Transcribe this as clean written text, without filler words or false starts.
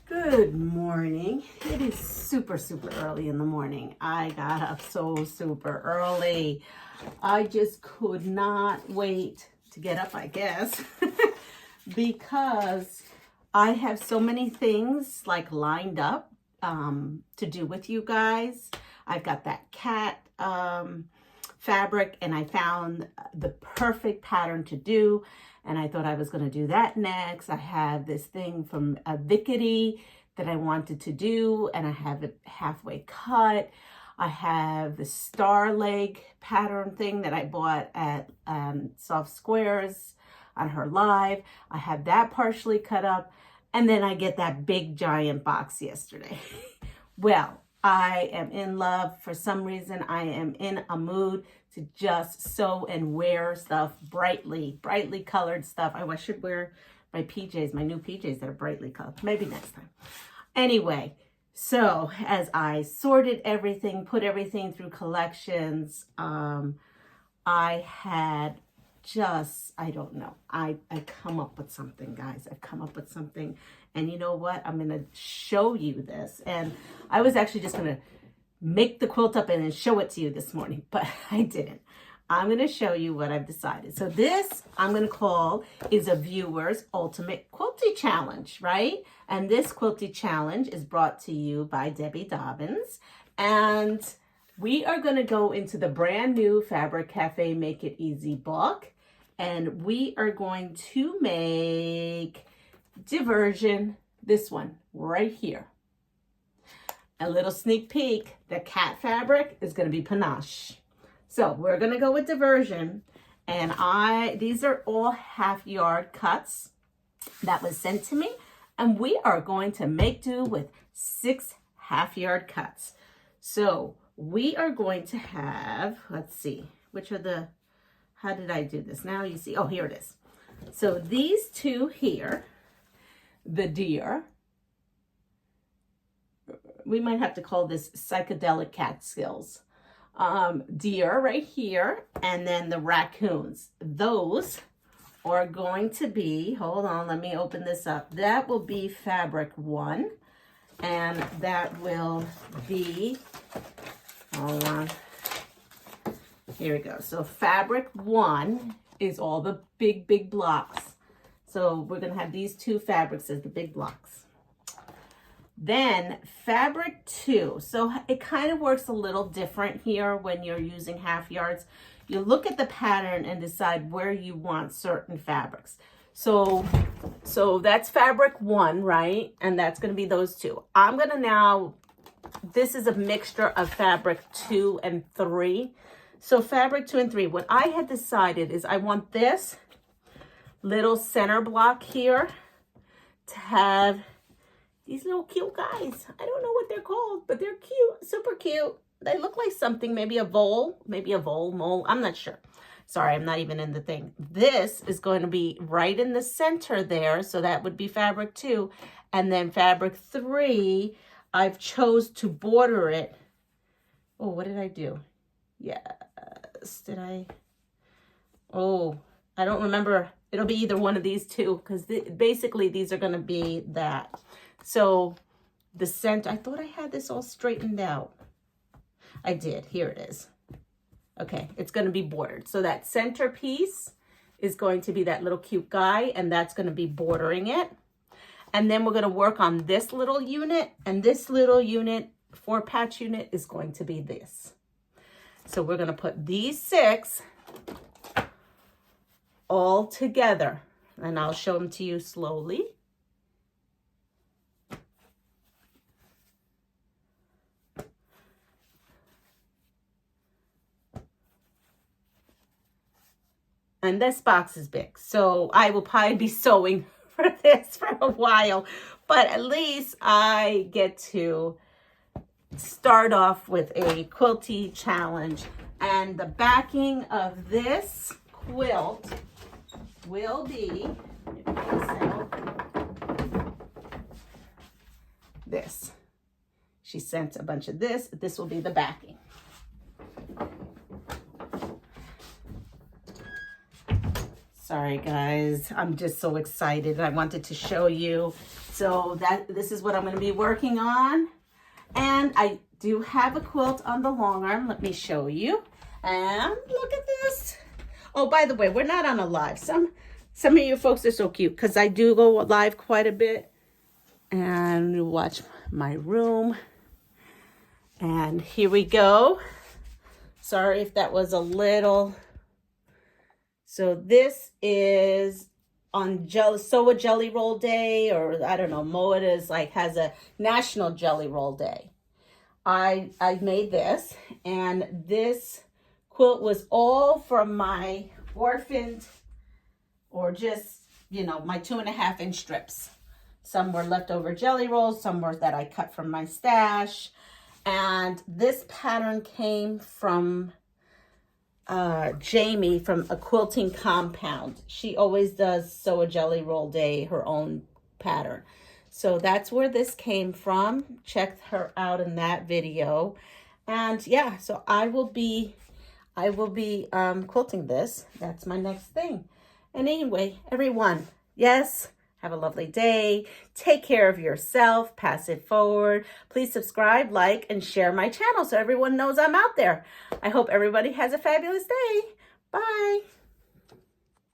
Good morning. It is super early in the morning. I got up so super early. I just could not wait to get up, I guess, because I have so many things like lined up to do with you guys. I've got that cat fabric and I found the perfect pattern to do. And I thought I was going to do that next. I have this thing from Vicity that I wanted to do, and I have it halfway cut. I have the star leg pattern thing that I bought at Soft Squares on her live. I have that partially cut up, and then I get that big giant box yesterday. Well, I am in love. For some reason, I am in a mood to just sew and wear stuff brightly colored stuff. I should wear my PJs, my new PJs that are brightly colored. Maybe next time. Anyway, so as I sorted everything, put everything through collections, I had just, I don't know, I come up with something, guys. I've come up with something. And you know what? I'm going to show you this. And I was actually just going to make the quilt up and then show it to you this morning, but I didn't. I'm going to show you what I've decided. So this I'm going to call is a viewer's ultimate quilty challenge, right? And this quilty challenge is brought to you by Debbie Dobbins. And we are going to go into the brand new Fabric Cafe Make It Easy book. And we are going to make Diversion, this one right here. A little sneak peek, the cat fabric is going to be panache. So we're going to go with Diversion. And these are all half-yard cuts that was sent to me. And we are going to make do with 6 half-yard cuts. So we are going to have, let's see, which are the, how did I do this? Now you see, oh, here it is. So these two here, the deer, we might have to call this psychedelic cat skills. Deer right here, and then the raccoons. Those are going to be, hold on, let me open this up. That will be fabric 1, and that will be, hold on, here we go. So fabric 1 is all the big blocks. So we're going to have these 2 fabrics as the big blocks. Then fabric 2, so it kind of works a little different here when you're using half yards. You look at the pattern and decide where you want certain fabrics. So that's fabric 1, right? And that's going to be those 2. I'm going to now, this is a mixture of fabric 2 and 3. So fabric 2 and 3, what I had decided is I want this little center block here to have these little cute guys. I don't know what they're called, but they're cute, super cute. They look like something, maybe a vole, mole. I'm not sure. Sorry, I'm not even in the thing. This is going to be right in the center there. So that would be fabric 2. And then fabric 3, I've chose to border it. Oh, what did I do? Yes, did I? Oh, I don't remember. It'll be either one of these 2 because basically these are going to be that. So the center, I thought I had this all straightened out. I did. Here it is. Okay, it's going to be bordered. So that center piece is going to be that little cute guy, and that's going to be bordering it. And then we're going to work on this little unit, and this little unit, 4-patch unit, is going to be this. So we're going to put these 6 all together, and I'll show them to you slowly. And this box is big, so I will probably be sewing for this for a while, but at least I get to start off with a quilty challenge. And the backing of this quilt will be this. She sent a bunch of this. This will be the backing. Sorry guys, I'm just so excited. I wanted to show you So this is what I'm going to be working on. And I do have a quilt on the long arm. Let me show you. And look at this. Oh, by the way, we're not on a live. Some of you folks are so cute because I do go live quite a bit. And you watch my room. And here we go. Sorry if that was a little. So this is on SOA Jelly Roll Day, or I don't know, MOA is like has a National Jelly Roll Day. I made this, and this quilt was all from my orphaned, or just, you know, my 2.5 inch strips. Some were leftover jelly rolls, some were that I cut from my stash. And this pattern came from Jamie from a quilting compound. She always does SOA Jelly Roll Day, her own pattern. So that's where this came from. Check her out in that video. And yeah, so I will be quilting this. That's my next thing. And anyway, everyone, yes, have a lovely day. Take care of yourself. Pass it forward. Please subscribe, like, and share my channel so everyone knows I'm out there. I hope everybody has a fabulous day. Bye.